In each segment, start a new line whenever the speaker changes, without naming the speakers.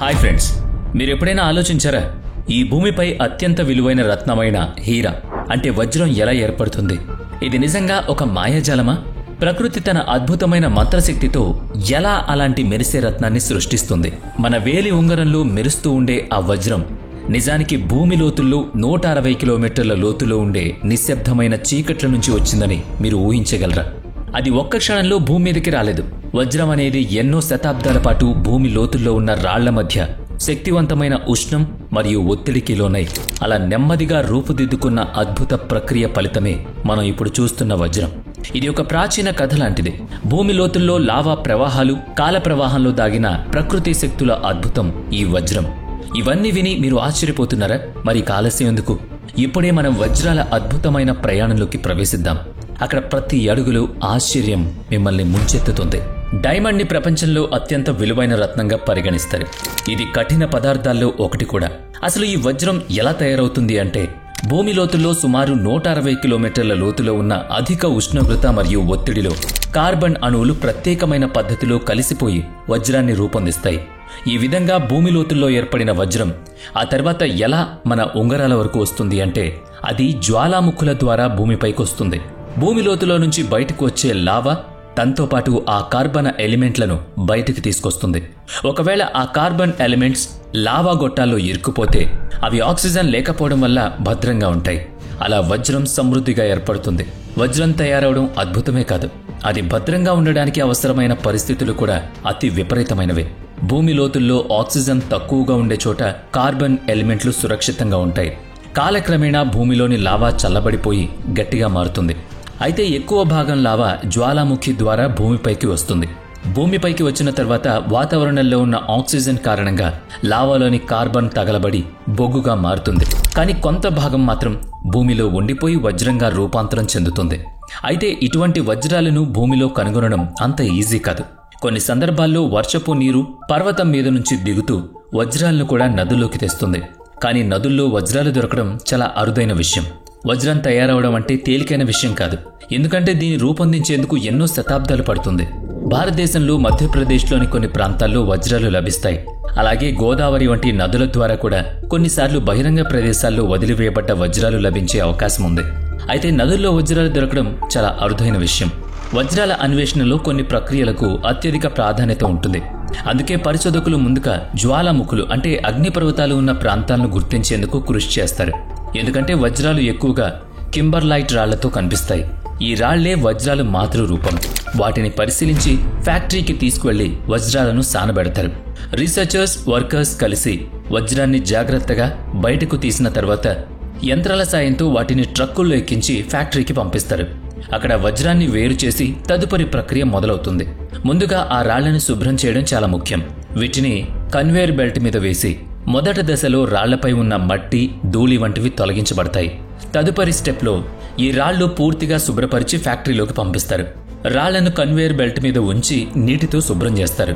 Hi friends, మీరు ఎప్పుడైనా ఆలోచించారా ఈ భూమిపై అత్యంత విలువైన రత్నమైన హీరా అంటే వజ్రం ఎలా ఏర్పడుతుంది? ఇది నిజంగా ఒక మాయాజాలమా? ప్రకృతి తన అద్భుతమైన మంత్రశక్తితో ఎలా అలాంటి మెరిసే రత్నాన్ని సృష్టిస్తుంది? మన వేలి ఉంగరంలో మెరుస్తూ ఉండే ఆ వజ్రం నిజానికి భూమి లోతుల్లో 160 కిలోమీటర్ల లోతులో ఉండే నిశ్శబ్దమైన చీకట్ల నుంచి వచ్చిందని మీరు ఊహించగలరా? అది ఒక్క క్షణంలో భూమి మీదకి రాలేదు. వజ్రం అనేది ఎన్నో శతాబ్దాల పాటు భూమి లోతుల్లో ఉన్న రాళ్ల మధ్య శక్తివంతమైన ఉష్ణం మరియు ఒత్తిడికి లోనై అలా నెమ్మదిగా రూపుదిద్దుకున్న అద్భుత ప్రక్రియ ఫలితమే మనం ఇప్పుడు చూస్తున్న వజ్రం. ఇది ఒక ప్రాచీన కథ లాంటిది. భూమి లోతుల్లో లావా ప్రవాహాలు, కాల ప్రవాహంలో దాగిన ప్రకృతి శక్తుల అద్భుతం ఈ వజ్రం. ఇవన్నీ విని మీరు ఆశ్చర్యపోతున్నారా? మరి ఆలస్యం ఎందుకు? ఇప్పుడే మనం వజ్రాల అద్భుతమైన ప్రయాణంలోకి ప్రవేశిద్దాం. అక్కడ ప్రతి అడుగులో ఆశ్చర్యం మిమ్మల్ని ముంచెత్తుతుంది. డైమండ్ ని ప్రపంచంలో అత్యంత విలువైన రత్నంగా పరిగణిస్తారు. ఇది కఠిన పదార్థాల్లో ఒకటి కూడా. అసలు ఈ వజ్రం ఎలా తయారవుతుంది అంటే, భూమి లోతుల్లో సుమారు 160 కిలోమీటర్ల లోతులో ఉన్న అధిక ఉష్ణోగ్రత మరియు ఒత్తిడిలో కార్బన్ అణువులు ప్రత్యేకమైన పద్ధతిలో కలిసిపోయి వజ్రాన్ని రూపొందిస్తాయి. ఈ విధంగా భూమి లోతుల్లో ఏర్పడిన వజ్రం ఆ తర్వాత ఎలా మన ఉంగరాల వరకు వస్తుంది అంటే, అది జ్వాలాముఖుల ద్వారా భూమిపైకి వస్తుంది. భూమి లోతులో నుంచి బయటకు వచ్చే లావా తనతో పాటు ఆ కార్బన్ ఎలిమెంట్లను బయటికి తీసుకొస్తుంది. ఒకవేళ ఆ కార్బన్ ఎలిమెంట్స్ లావా గొట్టాల్లో ఇరుక్కుపోతే అవి ఆక్సిజన్ లేకపోవడం వల్ల భద్రంగా ఉంటాయి. అలా వజ్రం సమృద్ధిగా ఏర్పడుతుంది. వజ్రం తయారవడం అద్భుతమే కాదు, అది భద్రంగా ఉండడానికి అవసరమైన పరిస్థితులు కూడా అతి విపరీతమైనవే. భూమి లోతుల్లో ఆక్సిజన్ తక్కువగా ఉండే చోట కార్బన్ ఎలిమెంట్లు సురక్షితంగా ఉంటాయి. కాలక్రమేణా భూమిలోని లావా చల్లబడిపోయి గట్టిగా మారుతుంది. అయితే ఎక్కువ భాగం లావా జ్వాలాముఖి ద్వారా భూమిపైకి వస్తుంది. భూమిపైకి వచ్చిన తర్వాత వాతావరణంలో ఉన్న ఆక్సిజన్ కారణంగా లావాలోని కార్బన్ తగలబడి బొగ్గుగా మారుతుంది. కానీ కొంత భాగం మాత్రం భూమిలో ఉండిపోయి వజ్రంగా రూపాంతరం చెందుతుంది. అయితే ఇటువంటి వజ్రాలను భూమిలో కనుగొనడం అంత ఈజీ కాదు. కొన్ని సందర్భాల్లో వర్షపు నీరు పర్వతం మీద నుంచి దిగుతూ వజ్రాలను కూడా నదుల్లోకి తెస్తుంది. కానీ నదుల్లో వజ్రాలు దొరకడం చాలా అరుదైన విషయం. వజ్రం తయారవడం అంటే తేలికైన విషయం కాదు. ఎందుకంటే దీన్ని రూపొందించేందుకు ఎన్నో శతాబ్దాలు పడుతుంది. భారతదేశంలో మధ్యప్రదేశ్లోని కొన్ని ప్రాంతాల్లో వజ్రాలు లభిస్తాయి. అలాగే గోదావరి వంటి నదుల ద్వారా కూడా కొన్నిసార్లు బహిరంగ ప్రదేశాల్లో వదిలివేయబడ్డ వజ్రాలు లభించే అవకాశం ఉంది. అయితే నదుల్లో వజ్రాలు దొరకడం చాలా అరుదైన విషయం. వజ్రాల అన్వేషణలో కొన్ని ప్రక్రియలకు అత్యధిక ప్రాధాన్యత ఉంటుంది. అందుకే పరిశోధకులు ముందుగా జ్వాలాముఖులు అంటే అగ్నిపర్వతాలు ఉన్న ప్రాంతాలను గుర్తించేందుకు కృషి చేస్తారు. ఎందుకంటే వజ్రాలు ఎక్కువగా కింబర్లైట్ రాళ్లతో కనిపిస్తాయి. ఈ రాళ్లే వజ్రాలు మాతృ రూపం. వాటిని పరిశీలించి ఫ్యాక్టరీకి తీసుకువెళ్లి వజ్రాలను సానబెడతారు. రీసెర్చర్స్, వర్కర్స్ కలిసి వజ్రాన్ని జాగ్రత్తగా బయటకు తీసిన తర్వాత యంత్రాల సాయంతో వాటిని ట్రక్కుల్లో ఎక్కించి ఫ్యాక్టరీకి పంపిస్తారు. అక్కడ వజ్రాన్ని వేరు చేసి తదుపరి ప్రక్రియ మొదలవుతుంది. ముందుగా ఆ రాళ్లను శుభ్రం చేయడం చాలా ముఖ్యం. వీటిని కన్వేయర్ బెల్ట్ మీద వేసి మొదటి దశలో రాళ్లపై ఉన్న మట్టి, ధూళి వంటివి తొలగించబడతాయి. తదుపరి స్టెప్లో ఈ రాళ్లు పూర్తిగా శుభ్రపరిచి ఫ్యాక్టరీలోకి పంపిస్తారు. రాళ్లను కన్వేయర్ బెల్ట్ మీద ఉంచి నీటితో శుభ్రం చేస్తారు.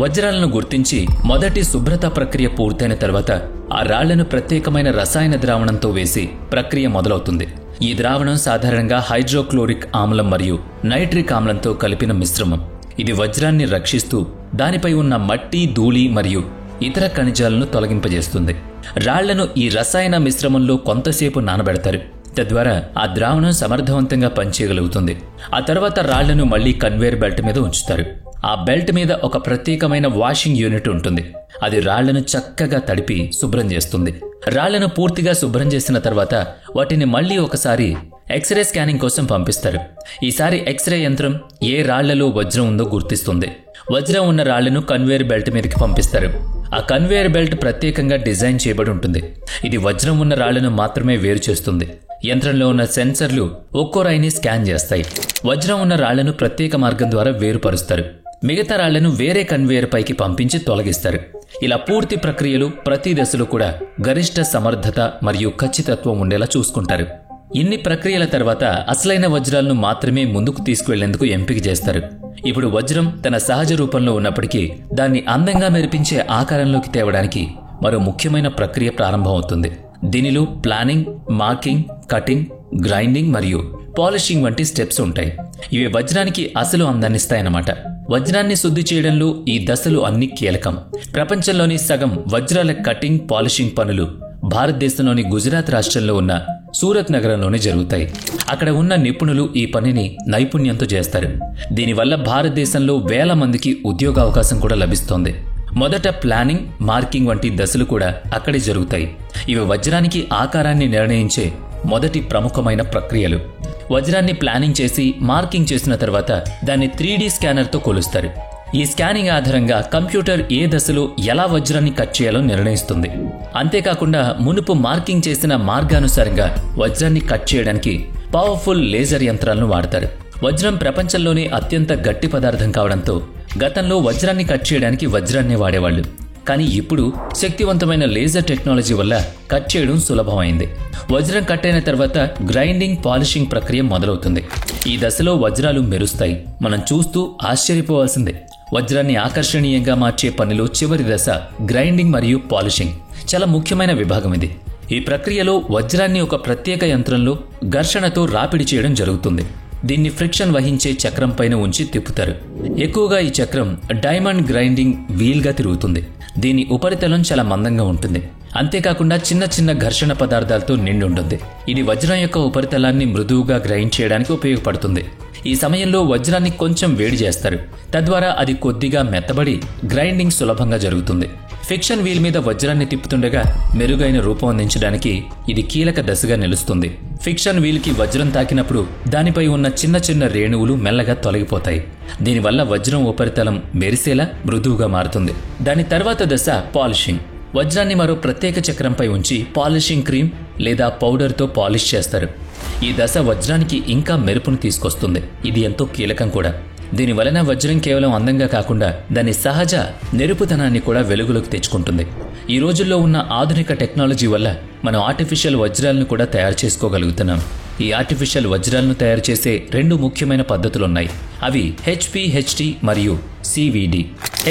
వజ్రాలను గుర్తించి మొదటి శుభ్రత ప్రక్రియ పూర్తయిన తర్వాత ఆ రాళ్లను ప్రత్యేకమైన రసాయన ద్రావణంతో వేసి ప్రక్రియ మొదలవుతుంది. ఈ ద్రావణం సాధారణంగా హైడ్రోక్లోరిక్ ఆమ్లం మరియు నైట్రిక్ ఆమ్లంతో కలిపిన మిశ్రమం. ఇది వజ్రాన్ని రక్షిస్తూ దానిపై ఉన్న మట్టి, ధూళి మరియు ఇతర ఖనిజాలను తొలగింపజేస్తుంది. రాళ్లను ఈ రసాయన మిశ్రమంలో కొంతసేపు నానబెడతారు. తద్వారా ఆ ద్రావణం సమర్థవంతంగా పనిచేయగలుగుతుంది. ఆ తర్వాత రాళ్లను మళ్లీ కన్వేయర్ బెల్ట్ మీద ఉంచుతారు. ఆ బెల్ట్ మీద ఒక ప్రత్యేకమైన వాషింగ్ యూనిట్ ఉంటుంది. అది రాళ్లను చక్కగా తడిపి శుభ్రం చేస్తుంది. రాళ్లను పూర్తిగా శుభ్రం చేసిన తర్వాత వాటిని మళ్లీ ఒకసారి ఎక్స్రే స్కానింగ్ కోసం పంపిస్తారు. ఈసారి ఎక్స్రే యంత్రం ఏ రాళ్లలో వజ్రం ఉందో గుర్తిస్తుంది. వజ్రం ఉన్న రాళ్లను కన్వేయర్ బెల్ట్ మీదకి పంపిస్తారు. ఆ కన్వేయర్ బెల్ట్ ప్రత్యేకంగా డిజైన్ చేయబడి ఉంటుంది. ఇది వజ్రం ఉన్న రాళ్లను మాత్రమే వేరు చేస్తుంది. యంత్రంలో ఉన్న సెన్సర్లు ఒక్కో రాయిని స్కాన్ చేస్తాయి. వజ్రం ఉన్న రాళ్లను ప్రత్యేక మార్గం ద్వారా వేరుపరుస్తారు. మిగతా రాళ్లను వేరే కన్వేయర్ పైకి పంపించి తొలగిస్తారు. ఇలా పూర్తి ప్రక్రియలు ప్రతి దశలో కూడా గరిష్ట సమర్థత మరియు ఖచ్చితత్వం ఉండేలా చూసుకుంటారు. ఇన్ని ప్రక్రియల తర్వాత అసలైన వజ్రాలను మాత్రమే ముందుకు తీసుకువెళ్లేందుకు ఎంపిక చేస్తారు. ఇప్పుడు వజ్రం తన సహజ రూపంలో ఉన్నప్పటికీ దాన్ని అందంగా మెరిపించే ఆకారంలోకి తేవడానికి మరో ముఖ్యమైన ప్రక్రియ ప్రారంభమవుతుంది. దీనిలో ప్లానింగ్, మార్కింగ్, కటింగ్, గ్రైండింగ్ మరియు పాలిషింగ్ వంటి స్టెప్స్ ఉంటాయి. ఇవి వజ్రానికి అసలు అందాన్నిస్తాయన్నమాట. వజ్రాన్ని శుద్ధి చేయడంలో ఈ దశలు అన్ని కీలకం. ప్రపంచంలోని సగం వజ్రాల కటింగ్, పాలిషింగ్ పనులు భారతదేశంలోని గుజరాత్ రాష్ట్రంలో ఉన్న సూరత్ నగరంలోనే జరుగుతాయి. అక్కడ ఉన్న నిపుణులు ఈ పనిని నైపుణ్యంతో చేస్తారు. దీనివల్ల భారతదేశంలో వేల మందికి ఉద్యోగావకాశం కూడా లభిస్తోంది. మొదట ప్లానింగ్, మార్కింగ్ వంటి దశలు కూడా అక్కడే జరుగుతాయి. ఇవి వజ్రానికి ఆకారాన్ని నిర్ణయించే మొదటి ప్రముఖమైన ప్రక్రియలు. వజ్రాన్ని ప్లానింగ్ చేసి మార్కింగ్ చేసిన తర్వాత దాన్ని 3D స్కానర్తో కొలుస్తారు. ఈ స్కానింగ్ ఆధారంగా కంప్యూటర్ ఏ దశలో ఎలా వజ్రాన్ని కట్ చేయాలో నిర్ణయిస్తుంది. అంతేకాకుండా మునుపు మార్కింగ్ చేసిన మార్గానుసారంగా వజ్రాన్ని కట్ చేయడానికి పవర్ఫుల్ లేజర్ యంత్రాలను వాడతారు. వజ్రం ప్రపంచంలోనే అత్యంత గట్టి పదార్థం కావడంతో గతంలో వజ్రాన్ని కట్ చేయడానికి వజ్రాన్నే వాడేవాళ్లు. కానీ ఇప్పుడు శక్తివంతమైన లేజర్ టెక్నాలజీ వల్ల కట్ చేయడం సులభమైంది. వజ్రం కట్ అయిన తర్వాత గ్రైండింగ్, పాలిషింగ్ ప్రక్రియ మొదలవుతుంది. ఈ దశలో వజ్రాలు మెరుస్తాయి. మనం చూస్తూ ఆశ్చర్యపోవాల్సిందే. వజ్రాన్ని ఆకర్షణీయంగా మార్చే పనిలో చివరి దశ గ్రైండింగ్ మరియు పాలిషింగ్. చాలా ముఖ్యమైన విభాగం ఇది. ఈ ప్రక్రియలో వజ్రాన్ని ఒక ప్రత్యేక యంత్రంలో ఘర్షణతో రాపిడి చేయడం జరుగుతుంది. దీన్ని ఫ్రిక్షన్ వహించే చక్రం పైన ఉంచి తిప్పుతారు. ఎక్కువగా ఈ చక్రం డైమండ్ గ్రైండింగ్ వీల్గా తిరుగుతుంది. దీని ఉపరితలం చాలా మందంగా ఉంటుంది. అంతేకాకుండా చిన్న చిన్న ఘర్షణ పదార్థాలతో నిండి ఉంటుంది. ఇది వజ్రం యొక్క ఉపరితలాన్ని మృదువుగా గ్రైండ్ చేయడానికి ఉపయోగపడుతుంది. ఈ సమయంలో వజ్రాన్ని కొంచెం వేడి చేస్తారు. తద్వారా అది కొద్దిగా మెత్తబడి గ్రైండింగ్ సులభంగా జరుగుతుంది. ఫిక్షన్ వీల్ మీద వజ్రాన్ని తిప్పుతుండగా మెరుగైన రూపం అందించడానికి ఇది కీలక దశగా నిలుస్తుంది. ఫిక్షన్ వీల్కి వజ్రం తాకినప్పుడు దానిపై ఉన్న చిన్న చిన్న రేణువులు మెల్లగా తొలగిపోతాయి. దీనివల్ల వజ్రం ఉపరితలం మెరిసేలా మృదువుగా మారుతుంది. దాని తర్వాత దశ పాలిషింగ్. వజ్రాన్ని మరో ప్రత్యేక చక్రంపై ఉంచి పాలిషింగ్ క్రీమ్ లేదా పౌడర్తో పాలిష్ చేస్తారు. ఈ దశ వజ్రానికి ఇంకా మెరుపును తీసుకొస్తుంది. ఇది ఎంతో కీలకం కూడా. దీనివలన వజ్రం కేవలం అందంగా కాకుండా దాని సహజ నెరుపుదనాన్ని కూడా వెలుగులోకి తెచ్చుకుంటుంది. ఈ రోజుల్లో ఉన్న ఆధునిక టెక్నాలజీ వల్ల మనం ఆర్టిఫిషియల్ వజ్రాలను కూడా తయారు చేసుకోగలుగుతున్నాం. ఈ ఆర్టిఫిషియల్ వజ్రాలను తయారు చేసే 2 ముఖ్యమైన పద్ధతులున్నాయి. అవి HPHT మరియు CVD.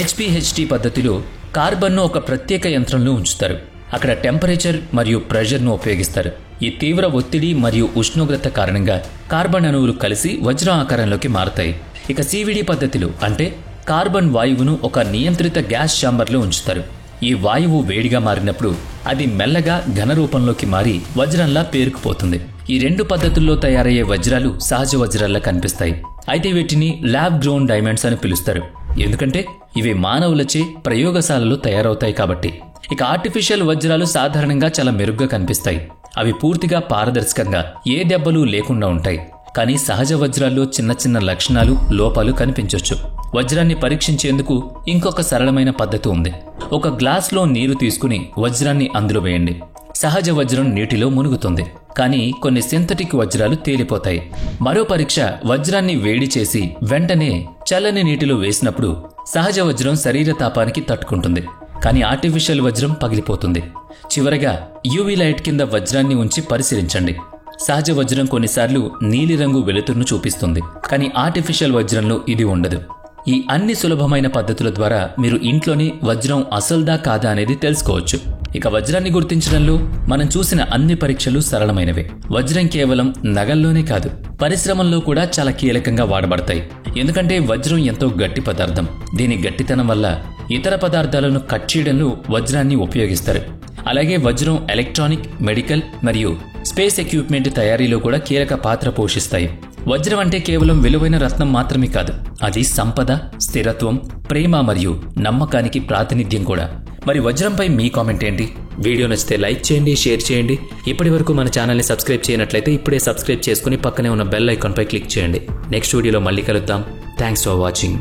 HPHT పద్ధతిలో కార్బన్ను ఒక ప్రత్యేక యంత్రంలో ఉంచుతారు. అక్కడ టెంపరేచర్ మరియు ప్రెషర్ను ఉపయోగిస్తారు. ఈ తీవ్ర ఒత్తిడి మరియు ఉష్ణోగ్రత కారణంగా కార్బన్ అణువులు కలిసి వజ్రం ఆకారంలోకి మారతాయి. ఇక CVD పద్ధతిలో అంటే కార్బన్ వాయువును ఒక నియంత్రిత గ్యాస్ ఛాంబర్లో ఉంచుతారు. ఈ వాయువు వేడిగా మారినప్పుడు అది మెల్లగా ఘన రూపంలోకి మారి వజ్రంలా పేరుకుపోతుంది. ఈ 2 పద్ధతుల్లో తయారయ్యే వజ్రాలు సహజ వజ్రాల్లా కనిపిస్తాయి. అయితే వీటిని ల్యాబ్ గ్రోన్ డైమండ్స్ అని పిలుస్తారు. ఎందుకంటే ఇవి మానవులచే ప్రయోగశాలలో తయారవుతాయి కాబట్టి. ఇక ఆర్టిఫిషియల్ వజ్రాలు సాధారణంగా చాలా మెరుగ్గా కనిపిస్తాయి. అవి పూర్తిగా పారదర్శకంగా ఏ దెబ్బలు లేకుండా ఉంటాయి. కానీ సహజ వజ్రాల్లో చిన్న చిన్న లక్షణాలు, లోపాలు కనిపించొచ్చు. వజ్రాన్ని పరీక్షించేందుకు ఇంకొక సరళమైన పద్ధతి ఉంది. ఒక గ్లాస్లో నీరు తీసుకుని వజ్రాన్ని అందులో వేయండి. సహజ వజ్రం నీటిలో మునుగుతుంది. కానీ కొన్ని సింథటిక్ వజ్రాలు తేలిపోతాయి. మరో పరీక్ష వజ్రాన్ని వేడి చేసి వెంటనే చల్లని నీటిలో వేసినప్పుడు సహజ వజ్రం శరీర తాపానికి తట్టుకుంటుంది. కానీ ఆర్టిఫిషియల్ వజ్రం పగిలిపోతుంది. చివరగా UV లైట్ కింద వజ్రాన్ని ఉంచి పరిశీలించండి. సహజ వజ్రం కొన్నిసార్లు నీలిరంగు వెలుతురును చూపిస్తుంది. కానీ ఆర్టిఫిషియల్ వజ్రంలో ఇది ఉండదు. ఈ అన్ని సులభమైన పద్ధతుల ద్వారా మీరు ఇంట్లోనే వజ్రం అసలుదా కాదా అనేది తెలుసుకోవచ్చు. ఇక వజ్రాన్ని గుర్తించడంలో మనం చూసిన అన్ని పరీక్షలు సరళమైనవే. వజ్రం కేవలం నగల్లోనే కాదు, పరిశ్రమల్లో కూడా చాలా కీలకంగా వాడబడతాయి. ఎందుకంటే వజ్రం ఎంతో గట్టి పదార్థం. దీని గట్టితనం వల్ల ఇతర పదార్థాలను కట్ చేయడంలో వజ్రాన్ని ఉపయోగిస్తారు. అలాగే వజ్రం ఎలక్ట్రానిక్, మెడికల్ మరియు స్పేస్ ఎక్విప్మెంట్ తయారీలో కూడా కీలక పాత్ర పోషిస్తాయి. వజ్రం అంటే కేవలం విలువైన రత్నం మాత్రమే కాదు, అది సంపద, స్థిరత్వం, ప్రేమ మరియు నమ్మకానికి ప్రాతినిధ్యం కూడా. మరి వజ్రంపై మీ కామెంట్ ఏంటి? వీడియో నచ్చితే లైక్ చేయండి, షేర్ చేయండి. ఇప్పటి వరకు మన ఛానల్ని సబ్స్క్రైబ్ చేయనట్లయితే ఇప్పుడే సబ్స్క్రైబ్ చేసుకుని పక్కనే ఉన్న బెల్ ఐకాన్పై క్లిక్ చేయండి. నెక్స్ట్ వీడియోలో మళ్ళీ కలుద్దాం. Thanks for watching.